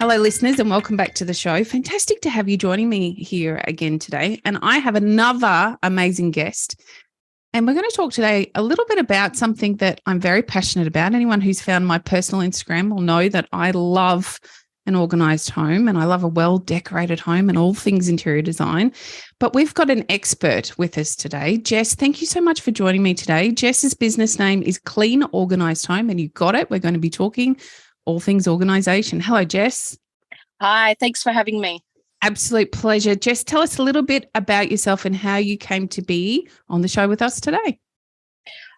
Hello, listeners, and welcome back to the show. Fantastic to have you joining me here again today. And I have another amazing guest. And we're going to talk today a little bit about something that I'm very passionate about. Anyone who's found my personal Instagram will know that I love an organised home and I love a well-decorated home and all things interior design. But we've got an expert with us today. Jess, thank you so much for joining me today. Jess's business name is Clean Organised Home, and you got it. We're going to be talking all things organisation. Hello, Jess. Hi, thanks for having me. Absolute pleasure. Jess, tell us a little bit about yourself and how you came to be on the show with us today.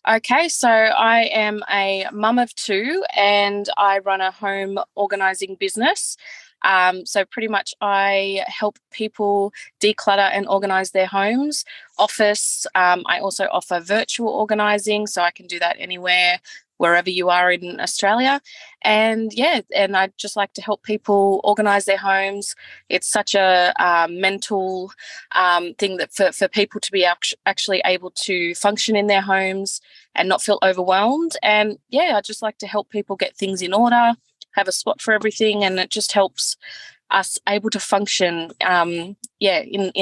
Okay, so I am a mum of two and I run a home organising business. So pretty much I help people declutter and organise their homes. Office, I also offer virtual organising, so I can do that anywhere, wherever you are in Australia. And I'd just like to help people organise their homes. It's such a mental thing that for people to be actually able to function in their homes and not feel overwhelmed. And I'd just like to help people get things in order, have a spot for everything, and it just helps us able to function in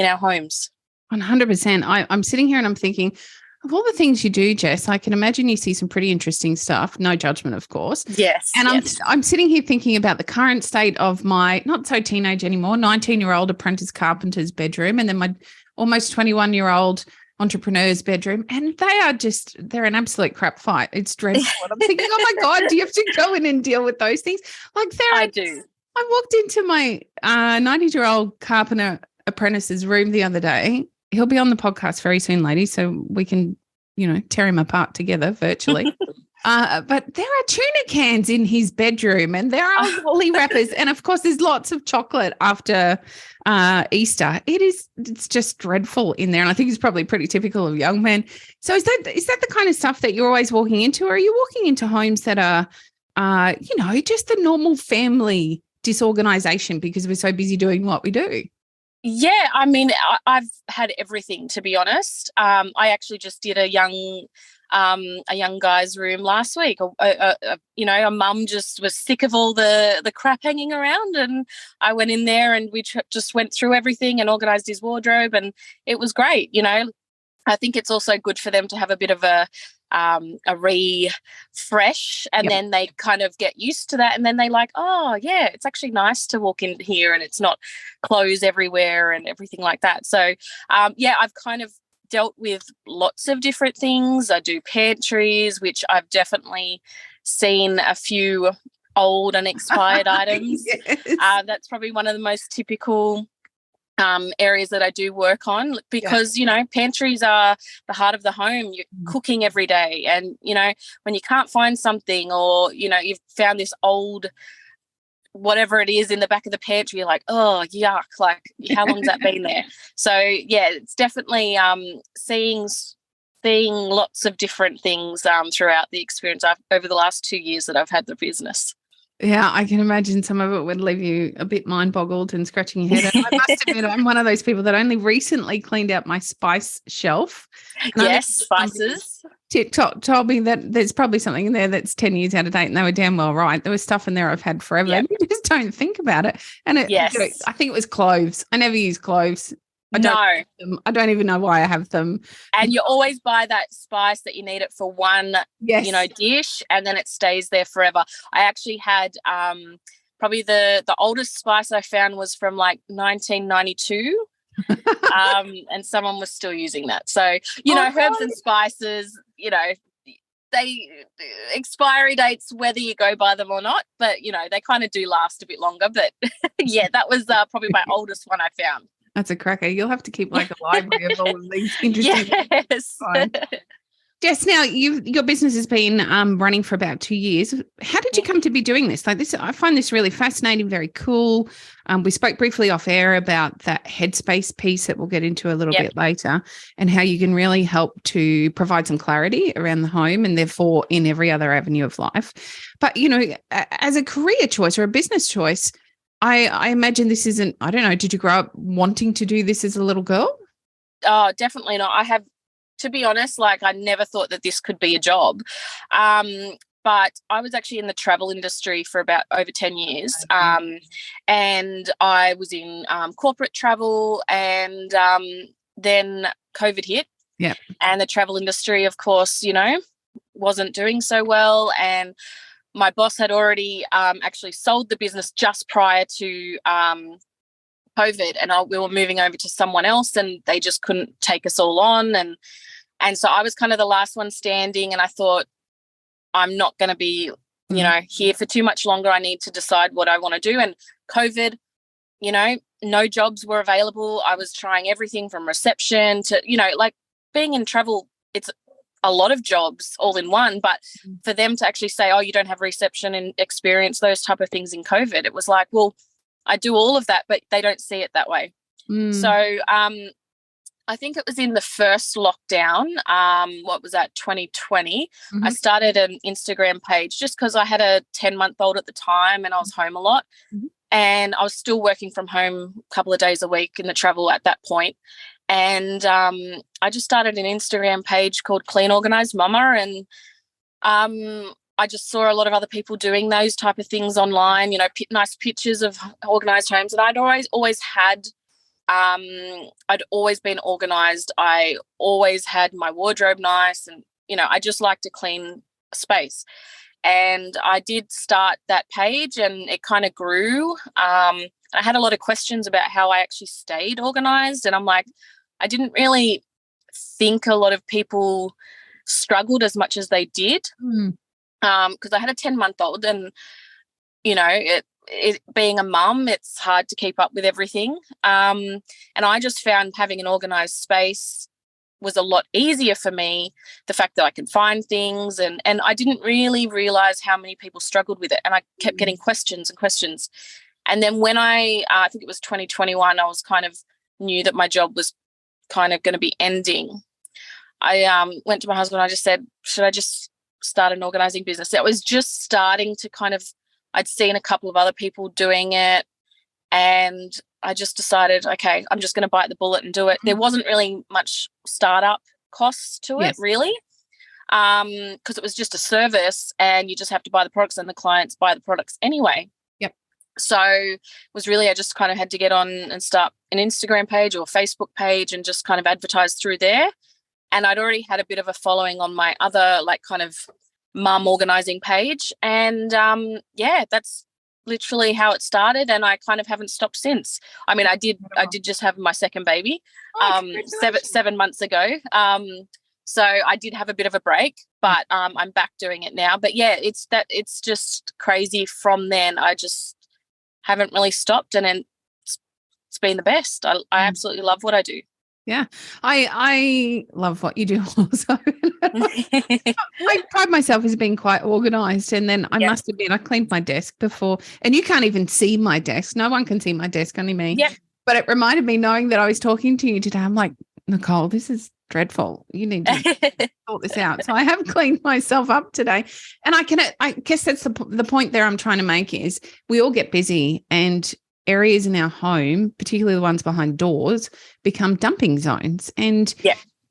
our homes. 100%. I'm sitting here and I'm thinking, of all the things you do, Jess, I can imagine you see some pretty interesting stuff. No judgment, of course. Yes. And yes. I'm sitting here thinking about the current state of my not so teenage anymore, 19-year-old apprentice carpenter's bedroom, and then my almost 21-year-old entrepreneur's bedroom. And they're an absolute crap fight. It's dreadful. And I'm thinking, oh my God, do you have to go in and deal with those things? I do. I walked into my 90-year-old carpenter apprentice's room the other day. He'll be on the podcast very soon, ladies, so we can, tear him apart together virtually. But there are tuna cans in his bedroom and there are woolly wrappers. And, of course, there's lots of chocolate after Easter. It's just dreadful in there. And I think it's probably pretty typical of young men. So is that the kind of stuff that you're always walking into? Or are you walking into homes that are, just the normal family disorganization because we're so busy doing what we do? Yeah, I mean, I've had everything, to be honest. I actually just did a young guy's room last week. A mum just was sick of all the crap hanging around, and I went in there and we just went through everything and organised his wardrobe, and it was great. I think it's also good for them to have a bit of a refresh, and then they kind of get used to that, and then they like, oh yeah, it's actually nice to walk in here and it's not clothes everywhere and everything like that. So I've kind of dealt with lots of different things. I do pantries, which I've definitely seen a few old and expired items. Yes. That's probably one of the most typical areas that I do work on, because pantries are the heart of the home. You're cooking every day, and when you can't find something, or you've found this old whatever it is in the back of the pantry, you're like, oh yuck, like how long's that been there? So it's definitely seeing lots of different things throughout the experience over the last 2 years that I've had the business. Yeah, I can imagine some of it would leave you a bit mind-boggled and scratching your head. And I must admit, I'm one of those people that only recently cleaned out my spice shelf. Yes, spices. TikTok told me that there's probably something in there that's 10 years out of date, and they were damn well right. There was stuff in there I've had forever. Yep. You just don't think about it. And Yes. I think it was cloves. I never use cloves. I don't even know why I have them. And you always buy that spice that you need it for one, dish, and then it stays there forever. I actually had probably the oldest spice I found was from like 1992. And someone was still using that. So, herbs and spices, they expiry dates, whether you go by them or not, but, they kind of do last a bit longer. But, that was probably my oldest one I found. That's a cracker. You'll have to keep like a library of all of these interesting Yes. Jess, now your business has been running for about 2 years. How did you come to be doing this? Like this, I find this really fascinating, very cool. We spoke briefly off air about that headspace piece that we'll get into a little bit later, and how you can really help to provide some clarity around the home and therefore in every other avenue of life. But, as a career choice or a business choice, I imagine this isn't, I don't know, did you grow up wanting to do this as a little girl? Oh, definitely not. I have, to be honest, like I never thought that this could be a job. but I was actually in the travel industry for about over 10 years. And I was in corporate travel, and then COVID hit. Yeah. And the travel industry, of course, wasn't doing so well. And my boss had already actually sold the business just prior to COVID, and we were moving over to someone else, and they just couldn't take us all on. And so I was kind of the last one standing, and I thought, I'm not going to be, here for too much longer. I need to decide what I want to do. And COVID, no jobs were available. I was trying everything from reception to, like being in travel, it's a lot of jobs all in one. But for them to actually say, oh, you don't have reception and experience, those type of things in COVID, it was like, well, I do all of that, but they don't see it that way. So I think it was in the first lockdown, what was that, 2020, I started an Instagram page just because I had a 10-month-old at the time and I was home a lot. And I was still working from home a couple of days a week in the travel at that point. And I just started an Instagram page called Clean Organised Mama, and I just saw a lot of other people doing those type of things online, nice pictures of organised homes. And I'd always had I'd always been organised. I always had my wardrobe nice, and, I just liked a clean space. And I did start that page, and it kind of grew. I had a lot of questions about how I actually stayed organised, and I'm like, I didn't really think a lot of people struggled as much as they did, because I had a 10-month-old, and, being a mum, it's hard to keep up with everything. And I just found having an organised space was a lot easier for me, the fact that I can find things, and I didn't really realise how many people struggled with it, and I kept getting questions and questions. And then when I think it was 2021, I was kind of knew that my job was kind of going to be ending. I went to my husband, I just said, should I just start an organising business? It was just starting to kind of, I'd seen a couple of other people doing it, and I just decided, okay, I'm just going to bite the bullet and do it. There wasn't really much startup costs to it, really, because it was just a service, and you just have to buy the products, and the clients buy the products anyway. Yep. So it was really, I just kind of had to get on and start an Instagram page or Facebook page and just kind of advertise through there. And I'd already had a bit of a following on my other, like, kind of mum organising page, and that's literally how it started, and I kind of haven't stopped since. I mean, I did just have my second baby 7 months ago, so I did have a bit of a break, but I'm back doing it now. But yeah, it's just crazy. From then I just haven't really stopped, and it's been the best. I absolutely love what I do. Yeah, I love what you do also. I pride myself as being quite organised, and then I must admit I cleaned my desk before, and you can't even see my desk. No one can see my desk, only me. Yep. But it reminded me, knowing that I was talking to you today, I'm like, Nicole, this is dreadful. You need to sort this out. So I have cleaned myself up today, and I guess that's the point there I'm trying to make is we all get busy, and areas in our home, particularly the ones behind doors, become dumping zones, and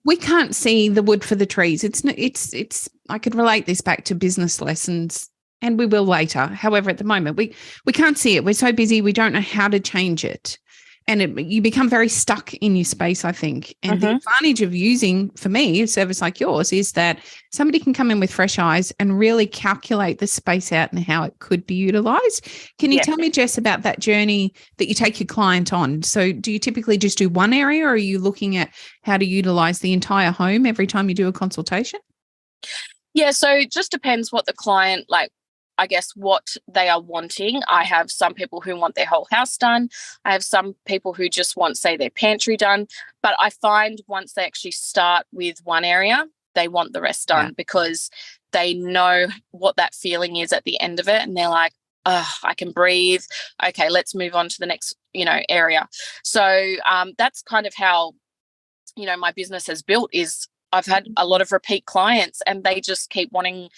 we can't see the wood for the trees. It's I could relate this back to business lessons, and we will later. However, at the moment, we can't see it. We're so busy, we don't know how to change it. And you become very stuck in your space, I think. And the advantage of using, for me, a service like yours is that somebody can come in with fresh eyes and really calculate the space out and how it could be utilised. Can you tell me, Jess, about that journey that you take your client on? So do you typically just do one area, or are you looking at how to utilise the entire home every time you do a consultation? Yeah, so it just depends what the client, like, I guess, what they are wanting. I have some people who want their whole house done. I have some people who just want, say, their pantry done. But I find once they actually start with one area, they want the rest done because they know what that feeling is at the end of it. And they're like, oh, I can breathe. Okay, let's move on to the next, area. So that's kind of how, my business has built is I've had a lot of repeat clients, and they just keep wanting,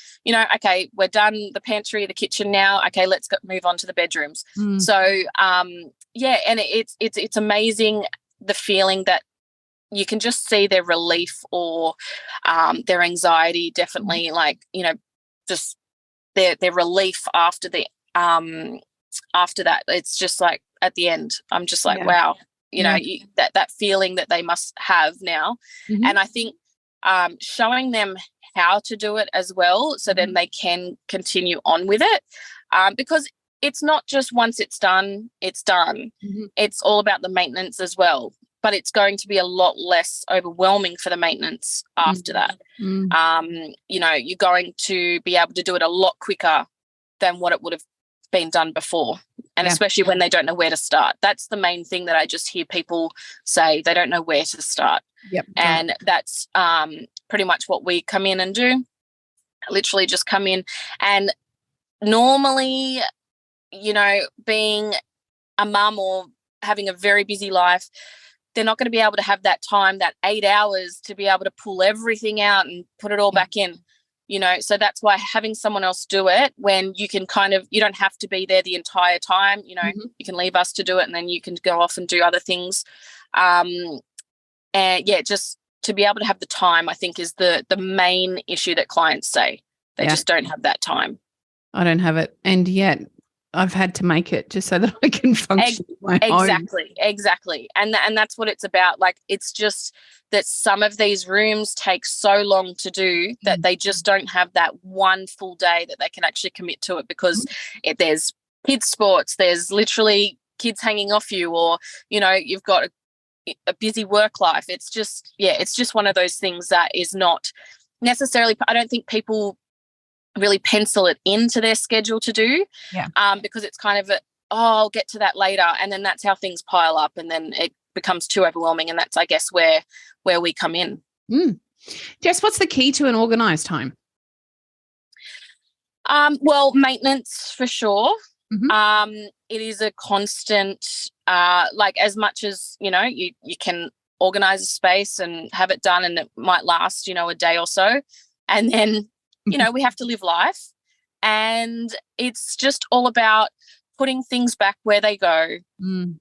okay, we're done the pantry, the kitchen now. Okay, let's move on to the bedrooms. So, and it's amazing the feeling that you can just see their relief or their anxiety definitely, just their relief after that. It's just like at the end, I'm just like, wow, that feeling that they must have now. Mm-hmm. And I think showing them how to do it as well, so then they can continue on with it, because it's not just once it's done. Mm-hmm. It's all about the maintenance as well, but it's going to be a lot less overwhelming for the maintenance after that. Mm-hmm. You're going to be able to do it a lot quicker than what it would have been done before, and especially when they don't know where to start. That's the main thing that I just hear people say. They don't know where to start. Yep. And that's pretty much what we come in and do. Literally just come in, and normally, being a mum or having a very busy life, they're not going to be able to have that time, that 8 hours, to be able to pull everything out and put it all back in. So that's why having someone else do it, when you can you don't have to be there the entire time, you can leave us to do it, and then you can go off and do other things. Just to be able to have the time, I think, is the main issue that clients say. They just don't have that time. I don't have it. And yet I've had to make it just so that I can function in my home. Exactly. And that's what it's about. Like, it's just that some of these rooms take so long to do that they just don't have that one full day that they can actually commit to it, because there's kids sports, there's literally kids hanging off you, or, you've got a busy work life. It's just one of those things that is not necessarily, I don't think people really pencil it into their schedule to do, because it's kind of I'll get to that later, and then that's how things pile up, and then it becomes too overwhelming, and that's, I guess, where we come in. Jess, what's the key to an organised home? Well, maintenance for sure. Mm-hmm. It is a constant, as much as you can organise a space and have it done, and it might last a day or so, and then we have to live life, and it's just all about putting things back where they go.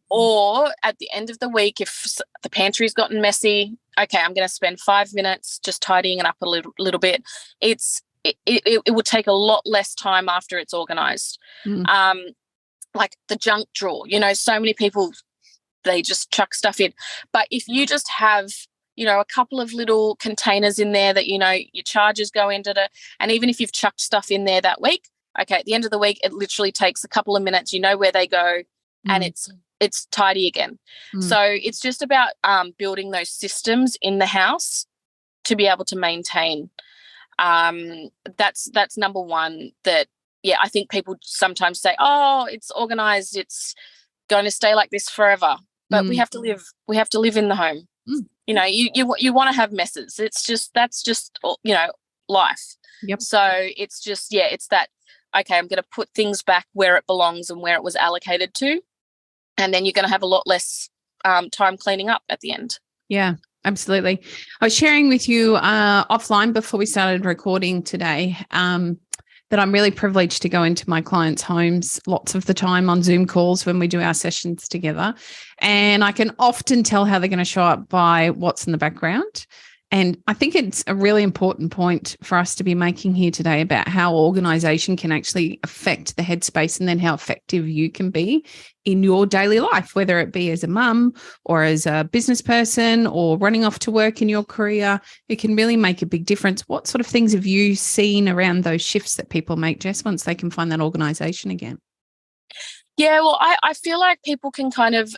Or at the end of the week, if the pantry's gotten messy, okay, I'm going to spend 5 minutes just tidying it up a little bit. It will take a lot less time after it's organised. Like the junk drawer, so many people, they just chuck stuff in. But if you just have a couple of little containers in there that your chargers go into, and even if you've chucked stuff in there that week, okay, at the end of the week, it literally takes a couple of minutes, where they go, and it's tidy again. So it's just about building those systems in the house to be able to maintain. That's number one. That I think people sometimes say, oh, it's organised, it's going to stay like this forever, but we have to live in the home. You want to have messes. That's just life. Yep. So it's just it's that, okay, I'm going to put things back where it belongs and where it was allocated to, and then you're going to have a lot less time cleaning up at the end. Yeah, absolutely. I was sharing with you offline before we started recording today that I'm really privileged to go into my clients' homes lots of the time on Zoom calls when we do our sessions together. And I can often tell how they're going to show up by what's in the background. And I think it's a really important point for us to be making here today about how organisation can actually affect the headspace, and then how effective you can be in your daily life, whether it be as a mum or as a business person or running off to work in your career. It can really make a big difference. What sort of things have you seen around those shifts that people make, Jess, once they can find that organisation again? Yeah, well, I feel like people can kind of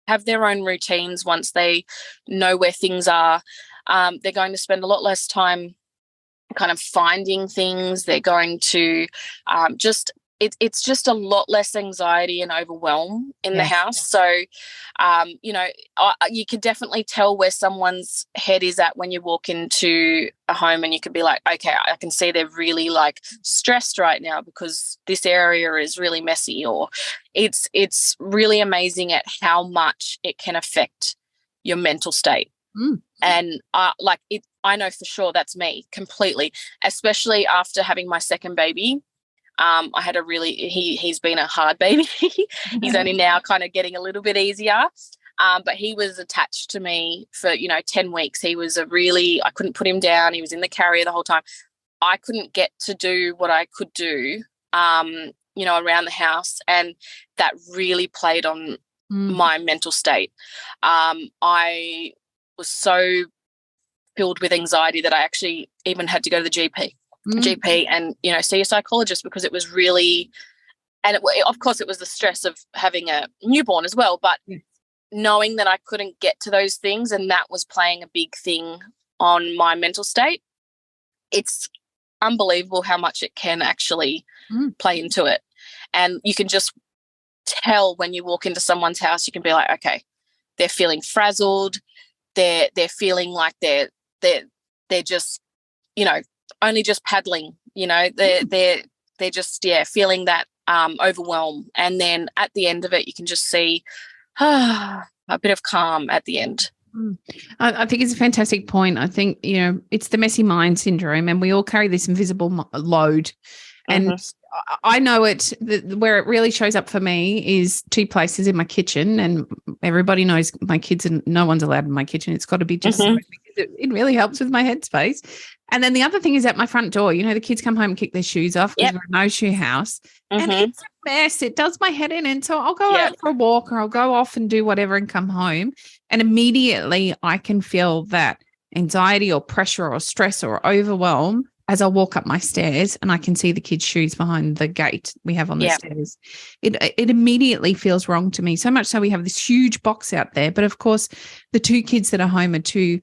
have their own routines once they know where things are. They're going to spend a lot less time kind of finding things. They're going to it's just a lot less anxiety and overwhelm in the house. So, you could definitely tell where someone's head is at when you walk into a home, and you could be like, okay, I can see they're really like stressed right now because this area is really messy, or it's really amazing at how much it can affect your mental state. And I know for sure that's me completely, especially after having my second baby. I had he's been a hard baby. He's only now kind of getting a little bit easier. But he was attached to me for, 10 weeks. He was I couldn't put him down. He was in the carrier the whole time. I couldn't get to do what I could do, around the house, and that really played on my mental state. I was so filled with anxiety that I actually even had to go to the GP and, see a psychologist, because it was really, and of course it was the stress of having a newborn as well, but knowing that I couldn't get to those things, and that was playing a big thing on my mental state. It's unbelievable how much it can actually play into it. And you can just tell when you walk into someone's house, you can be like, okay, they're feeling frazzled, they're feeling like they're just, only just paddling, they're just feeling that overwhelm. And then at the end of it, you can just see a bit of calm at the end. I think it's a fantastic point. I think, it's the messy mind syndrome, and we all carry this invisible load. And I know where it really shows up for me is two places: in my kitchen, and everybody knows my kids, and no one's allowed in my kitchen. It's got to be just because it really helps with my headspace. And then the other thing is at my front door. The kids come home and kick their shoes off because we're a no-shoe house. And it's a mess. It does my head in. And so I'll go out for a walk, or I'll go off and do whatever and come home. And immediately I can feel that anxiety or pressure or stress or overwhelm as I walk up my stairs, and I can see the kids' shoes behind the gate we have on the stairs. It immediately feels wrong to me, so much so we have this huge box out there. But, of course, the two kids that are home are two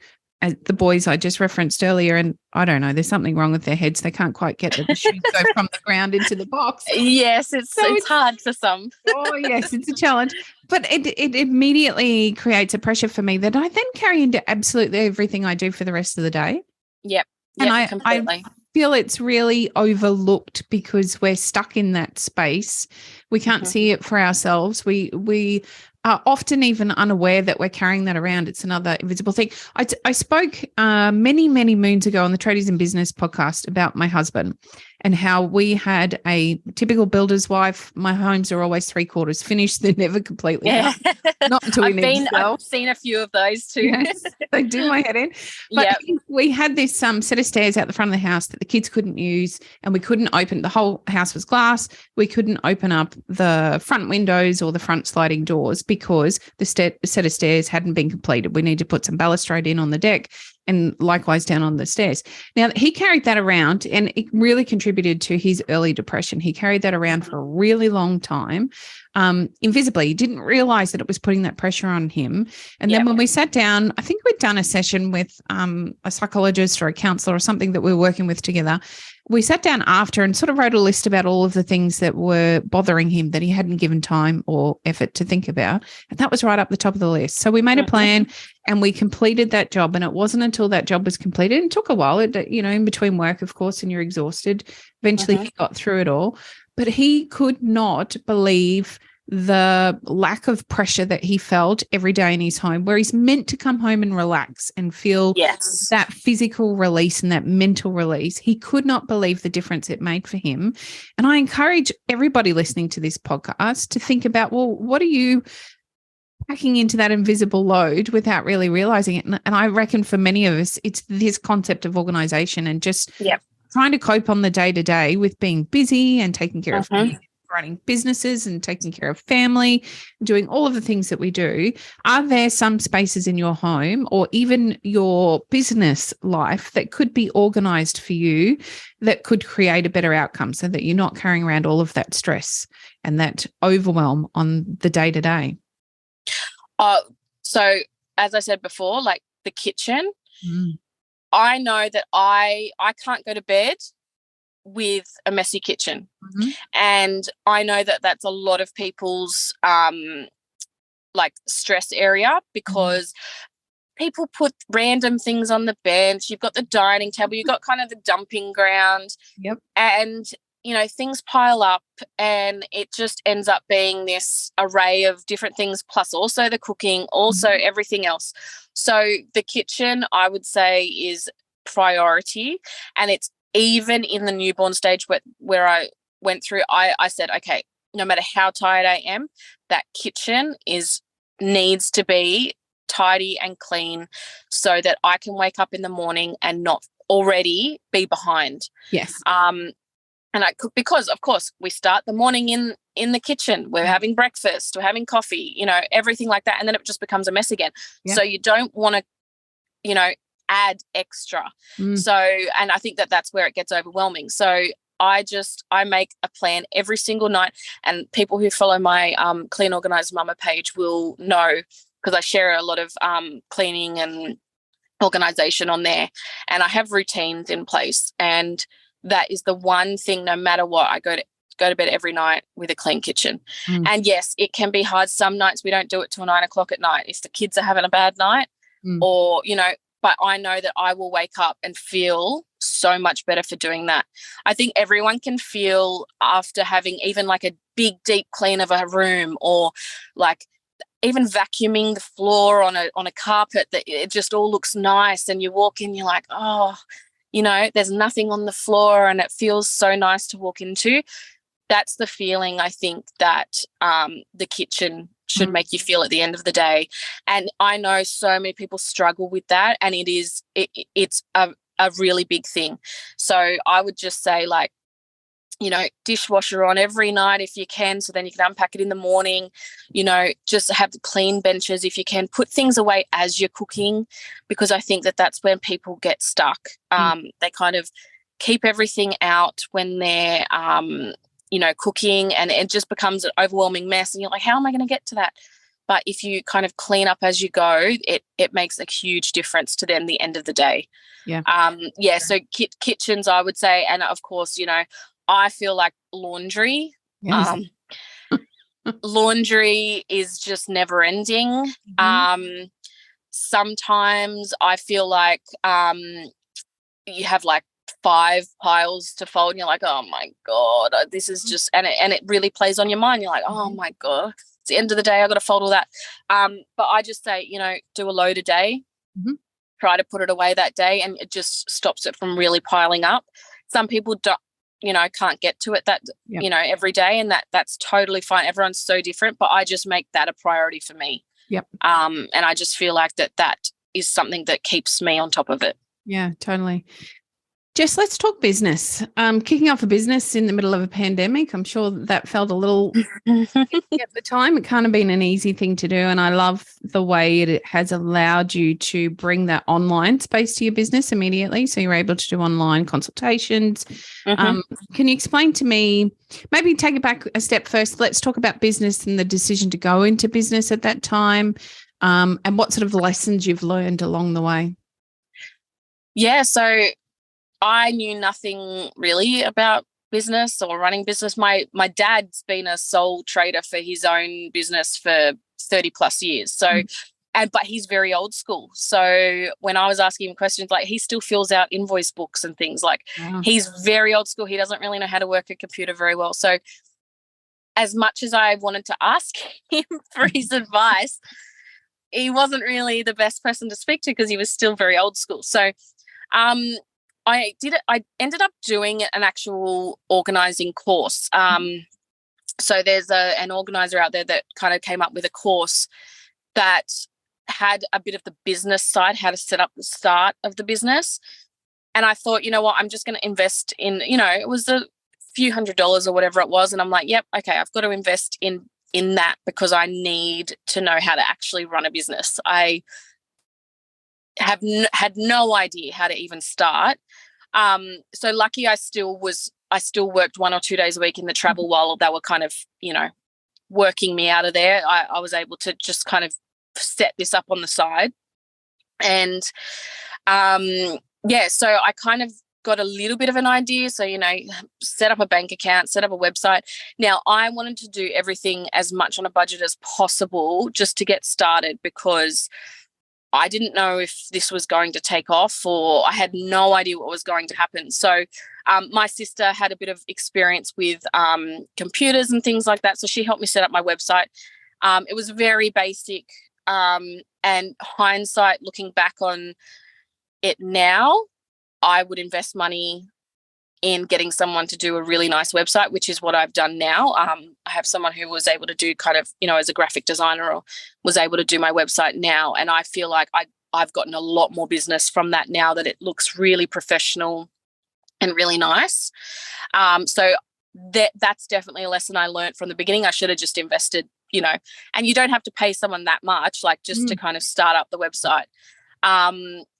the boys I just referenced earlier, and I don't know, there's something wrong with their heads. They can't quite get the shoes go from the ground into the box. Yes, it's hard for some. Oh, yes, it's a challenge. But it immediately creates a pressure for me that I then carry into absolutely everything I do for the rest of the day. Yep. And completely. I feel it's really overlooked because we're stuck in that space. We can't see it for ourselves. We are often even unaware that we're carrying that around. It's another invisible thing. I spoke many, many moons ago on the Tradies in Business podcast about my husband and how we had a typical builder's wife. My homes are always 3/4 finished. They're never completely done. Not until I've seen a few of those too. Yes, they do my head in. But we had this set of stairs out the front of the house that the kids couldn't use, and we couldn't open. The whole house was glass. We couldn't open up the front windows or the front sliding doors because the set of stairs hadn't been completed. We need to put some balustrade in on the deck, and likewise down on the stairs. Now, he carried that around, and it really contributed to his early depression. He carried that around for a really long time, invisibly. He didn't realize that it was putting that pressure on him. And then when we sat down, I think we'd done a session with a psychologist or a counselor or something that we were working with together. We sat down after and sort of wrote a list about all of the things that were bothering him that he hadn't given time or effort to think about. And that was right up the top of the list. So we made a plan and we completed that job. And it wasn't until that job was completed, and it took a while, in between work, of course, and you're exhausted. Eventually he got through it all. But he could not believe the lack of pressure that he felt every day in his home, where he's meant to come home and relax and feel that physical release and that mental release. He could not believe the difference it made for him. And I encourage everybody listening to this podcast to think about, well, what are you packing into that invisible load without really realizing it? And I reckon for many of us, it's this concept of organization and just trying to cope on the day-to-day with being busy and taking care of running businesses and taking care of family, doing all of the things that we do. Are there some spaces in your home or even your business life that could be organized for you that could create a better outcome so that you're not carrying around all of that stress and that overwhelm on the day-to-day? So as I said before, like the kitchen, I know that I can't go to bed with a messy kitchen. And I know that that's a lot of people's stress area, because people put random things on the bench. You've got the dining table, you've got kind of the dumping ground, and things pile up, and it just ends up being this array of different things, plus also the cooking, also everything else. So the kitchen, I would say, is priority. And it's even in the newborn stage where I went through, I said, okay, no matter how tired I am, that kitchen needs to be tidy and clean so that I can wake up in the morning and not already be behind. Yes. And I cook because, of course, we start the morning in the kitchen. We're having breakfast, we're having coffee, everything like that, and then it just becomes a mess again. Yeah. So you don't want to, add extra. So, and I think that that's where it gets overwhelming. So I make a plan every single night, and people who follow my Clean Organised Mama page will know, because I share a lot of cleaning and organisation on there, and I have routines in place, and that is the one thing, no matter what, I go to bed every night with a clean kitchen. And yes, it can be hard. Some nights we don't do it till 9 o'clock at night if the kids are having a bad night, or but I know that I will wake up and feel so much better for doing that. I think everyone can feel after having even like a big deep clean of a room, or like even vacuuming the floor on a carpet, that it just all looks nice, and you walk in, you're like, oh, there's nothing on the floor, and it feels so nice to walk into. That's the feeling I think that the kitchen should make you feel at the end of the day. And I know so many people struggle with that, and it's a really big thing. So I would just say, like, dishwasher on every night if you can, so then you can unpack it in the morning. Just have the clean benches if you can. Put things away as you're cooking, because I think that that's when people get stuck. They kind of keep everything out when they're cooking, and it just becomes an overwhelming mess, and you're like, how am I going to get to that? But if you kind of clean up as you go, it makes a huge difference to then the end of the day. So kitchens, I would say, and of course, I feel like laundry. Yes. Laundry is just never ending. Sometimes I feel like you have like 5 piles to fold, and you're like, oh my God, this is just, and it really plays on your mind. You're like, oh my God, it's the end of the day, I've got to fold all that. But I just say, do a load a day. Try to put it away that day, and it just stops it from really piling up. Some people don't, can't get to it that, every day, and that's totally fine. Everyone's so different, but I just make that a priority for me. And I just feel like that is something that keeps me on top of it. Yeah, totally. Jess, let's talk business. Kicking off a business in the middle of a pandemic, I'm sure that felt a little at the time. It can't have been an easy thing to do, and I love the way it has allowed you to bring that online space to your business immediately, so you're able to do online consultations. Can you explain to me, maybe take it back a step first, let's talk about business and the decision to go into business at that time, and what sort of lessons you've learned along the way? Yeah, so I knew nothing really about business or running business. My dad's been a sole trader for his own business for 30 plus years. So, but he's very old school. So when I was asking him questions, like, he still fills out invoice books and things. Like, he's very old school. He doesn't really know how to work a computer very well. So as much as I wanted to ask him for his advice, he wasn't really the best person to speak to, because he was still very old school. So, I ended up doing an actual organising course. So there's an organiser out there that kind of came up with a course that had a bit of the business side, how to set up the start of the business. And I thought, what, I'm just going to invest in, it was a few $100s or whatever it was. And I'm like, yep, okay, I've got to invest in that, because I need to know how to actually run a business. I had no idea how to even start. So lucky I still worked 1 or 2 days a week in the travel while they were kind of, working me out of there. I was able to just kind of set this up on the side. And so I kind of got a little bit of an idea. So, set up a bank account, set up a website. Now, I wanted to do everything as much on a budget as possible just to get started, because I didn't know if this was going to take off, or I had no idea what was going to happen. So my sister had a bit of experience with computers and things like that, so she helped me set up my website. It was very basic, and hindsight, looking back on it now, I would invest money in getting someone to do a really nice website, which is what I've done now. I have someone who was able to do kind of, as a graphic designer, or was able to do my website now. And I feel like I've gotten a lot more business from that now that it looks really professional and really nice. So that's definitely a lesson I learned from the beginning. I should have just invested, and you don't have to pay someone that much, like just to kind of start up the website.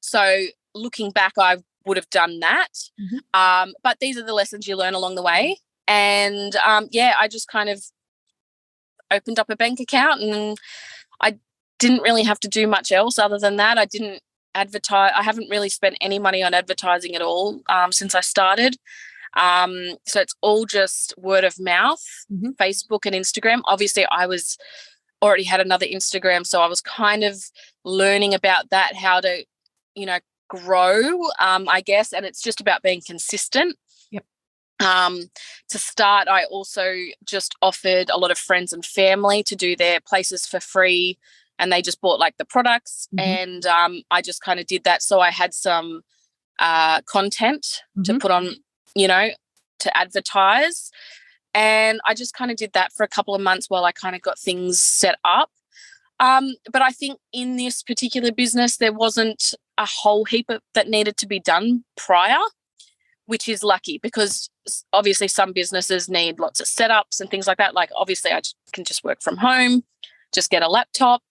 So looking back, I would have done that. But these are the lessons you learn along the way. And I just kind of opened up a bank account, and I didn't really have to do much else other than that. I didn't advertise. I haven't really spent any money on advertising at all since I started. So it's all just word of mouth, Facebook and Instagram. Obviously, I was already had another Instagram, so I was kind of learning about that, how to, grow, I guess, and it's just about being consistent. Yep. To start, I also just offered a lot of friends and family to do their places for free, and they just bought like the products, and I just kind of did that. So I had some content to put on, to advertise, and I just kind of did that for a couple of months while I kind of got things set up. But I think in this particular business, there wasn't a whole heap that needed to be done prior, which is lucky, because obviously some businesses need lots of setups and things like that. Like obviously I can just work from home, just get a laptop,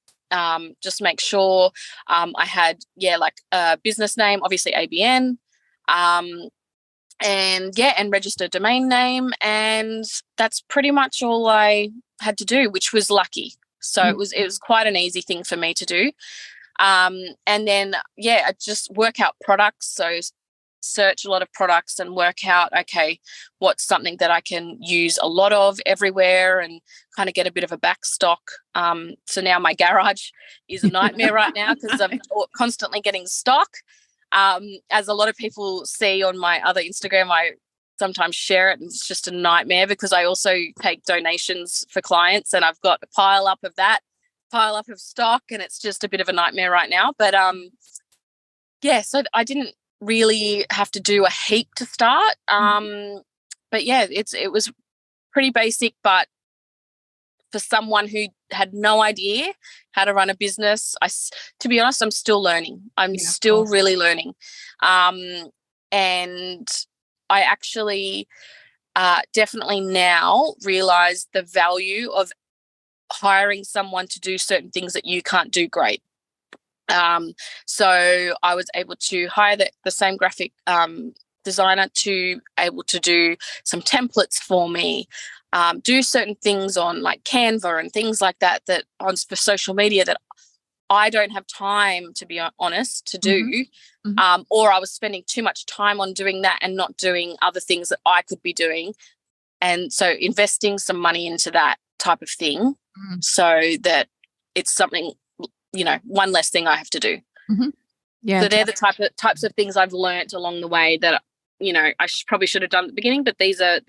just make sure I had, like a business name, obviously ABN, and register domain name. And that's pretty much all I had to do, which was lucky. So it was quite an easy thing for me to do. And then, I just work out products. So search a lot of products and work out, okay, what's something that I can use a lot of everywhere, and kind of get a bit of a back stock. So now my garage is a nightmare right now because I'm constantly getting stock. As a lot of people see on my other Instagram, I sometimes share it, and it's just a nightmare because I also take donations for clients, and I've got a pile up of stock, and it's just a bit of a nightmare right now. But so I didn't really have to do a heap to start. But it was pretty basic, but for someone who had no idea how to run a business, to be honest, I'm still learning. I'm still really learning. And I actually definitely now realise the value of hiring someone to do certain things that you can't do great. So I was able to hire the same graphic designer to able to do some templates for me, do certain things on like Canva and things like that on for social media that I don't have time, to be honest, to do. Or I was spending too much time on doing that and not doing other things that I could be doing. And so investing some money into that type of thing so that it's something, one less thing I have to do. So they're the types of things I've learnt along the way that, I probably should have done at the beginning, but these are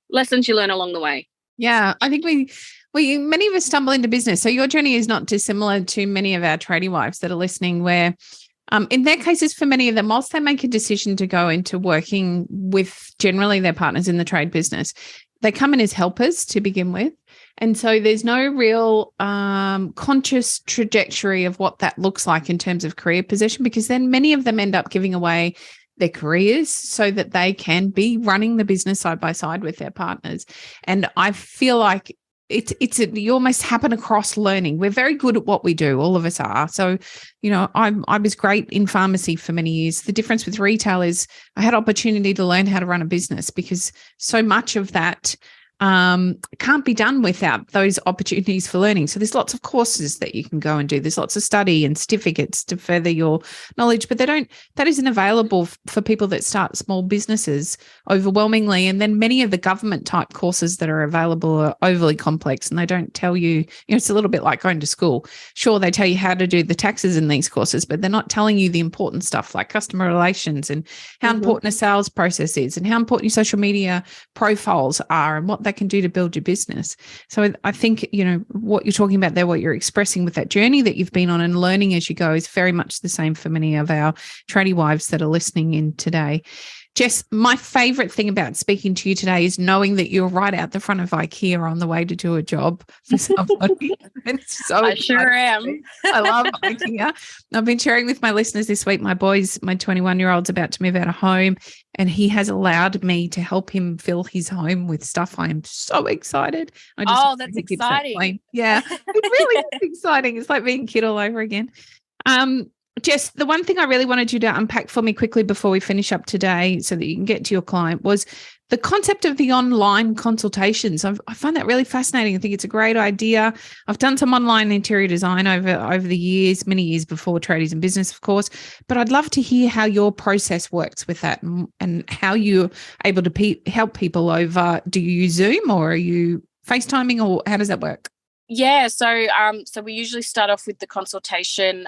lessons you learn along the way. Yeah, I think we many of us stumble into business. So your journey is not dissimilar to many of our tradie wives that are listening, where in their cases, for many of them, whilst they make a decision to go into working with generally their partners in the trade business, they come in as helpers to begin with. And so there's no real conscious trajectory of what that looks like in terms of career position, because then many of them end up giving away their careers so that they can be running the business side by side with their partners. And I feel like you almost happen across learning. We're very good at what we do. All of us are. So, I was great in pharmacy for many years. The difference with retail is I had opportunity to learn how to run a business, because so much of that can't be done without those opportunities for learning. So there's lots of courses that you can go and do. There's lots of study and certificates to further your knowledge, but that isn't available for people that start small businesses overwhelmingly. And then many of the government type courses that are available are overly complex, and they don't tell you, it's a little bit like going to school. Sure, they tell you how to do the taxes in these courses, but they're not telling you the important stuff like customer relations and how important a sales process is and how important your social media profiles are and what that can do to build your business. So I think, what you're talking about there, what you're expressing with that journey that you've been on and learning as you go is very much the same for many of our tradie wives that are listening in today. Jess, my favourite thing about speaking to you today is knowing that you're right out the front of IKEA on the way to do a job for somebody. It's so I sure am. I love IKEA. I've been sharing with my listeners this week. My 21-year-old's about to move out of home, and he has allowed me to help him fill his home with stuff. I am so excited. That's exciting. Yeah, it really is exciting. It's like being a kid all over again. Jess, the one thing I really wanted you to unpack for me quickly before we finish up today so that you can get to your client was the concept of the online consultations. I find that really fascinating. I think it's a great idea. I've done some online interior design over the years, many years before Tradies in Business, of course, but I'd love to hear how your process works with that and how you're able to help people over. Do you use Zoom or are you FaceTiming, or how does that work? Yeah, so we usually start off with the consultation.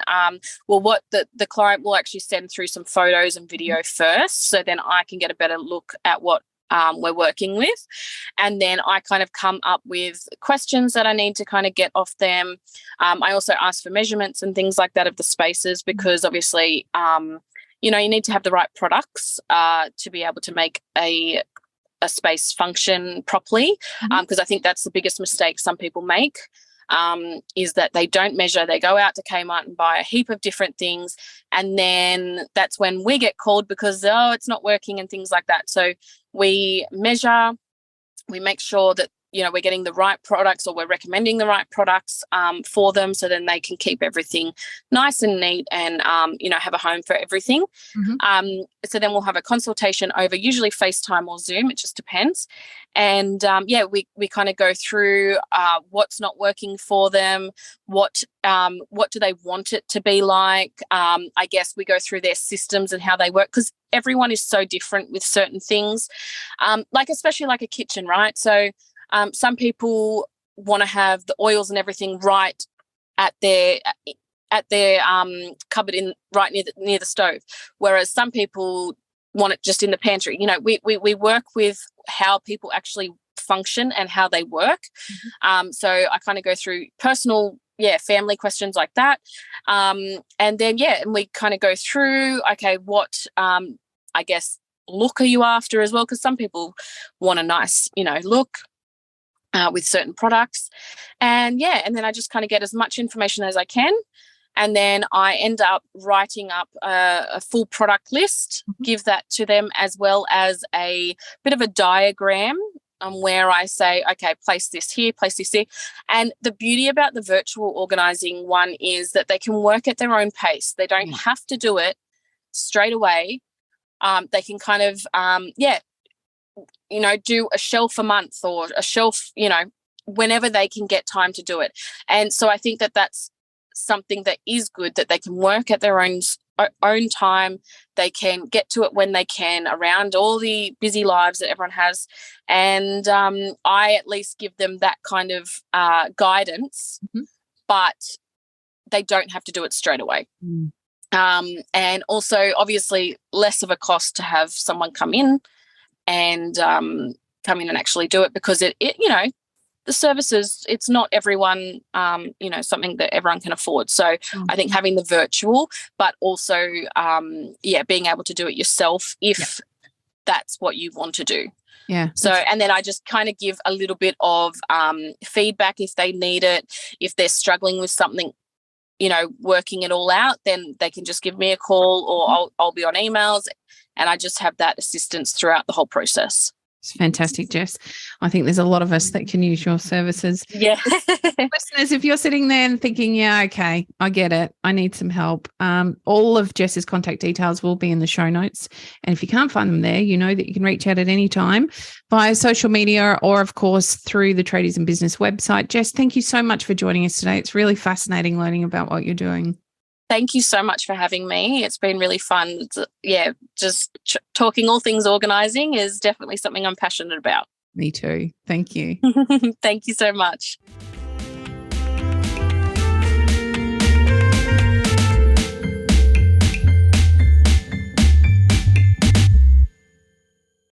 What the client will actually send through some photos and video first, so then I can get a better look at what we're working with, and then I kind of come up with questions that I need to kind of get off them. I also ask for measurements and things like that of the spaces, because obviously, you need to have the right products to be able to make a space function properly, because I think that's the biggest mistake some people make, is that they don't measure. They go out to Kmart and buy a heap of different things, and then that's when we get called because, it's not working and things like that. So we measure, we make sure that we're getting the right products, or we're recommending the right products for them, so then they can keep everything nice and neat and, have a home for everything. So then we'll have a consultation over usually FaceTime or Zoom. It just depends. And, we kind of go through what's not working for them, what do they want it to be like. I guess we go through their systems and how they work, because everyone is so different with certain things, especially like a kitchen, right? So some people want to have the oils and everything right at their cupboard right near the stove, whereas some people want it just in the pantry. We work with how people actually function and how they work. So I kind of go through personal, family questions like that, and then and we kind of go through, okay, what I guess look are you after as well, because some people want a nice look with certain products, and then I just kind of get as much information as I can, and then I end up writing up a full product list, give that to them, as well as a bit of a diagram where I say, okay, place this here, place this here. And the beauty about the virtual organising one is that they can work at their own pace. They don't have to do it straight away. They can kind of do a shelf a month, or a shelf, whenever they can get time to do it. And so I think that that's something that is good, that they can work at their own time. They can get to it when they can, around all the busy lives that everyone has. And I at least give them that kind of guidance, but they don't have to do it straight away. And also, obviously, less of a cost to have someone come in and actually do it, because it the services, it's not everyone, something that everyone can afford. So I think having the virtual, but also, being able to do it yourself if that's what you want to do. Yeah. So, and then I just kind of give a little bit of feedback if they need it. If they're struggling with something, working it all out, then they can just give me a call, or I'll be on emails, and I just have that assistance throughout the whole process. It's fantastic, Jess. I think there's a lot of us that can use your services. Yeah. Listeners, if you're sitting there and thinking, okay, I get it, I need some help, all of Jess's contact details will be in the show notes. And if you can't find them there, you know that you can reach out at any time via social media, or, of course, through the Tradies in Business website. Jess, thank you so much for joining us today. It's really fascinating learning about what you're doing. Thank you so much for having me. It's been really fun. Just talking all things organising is definitely something I'm passionate about. Me too. Thank you. Thank you so much.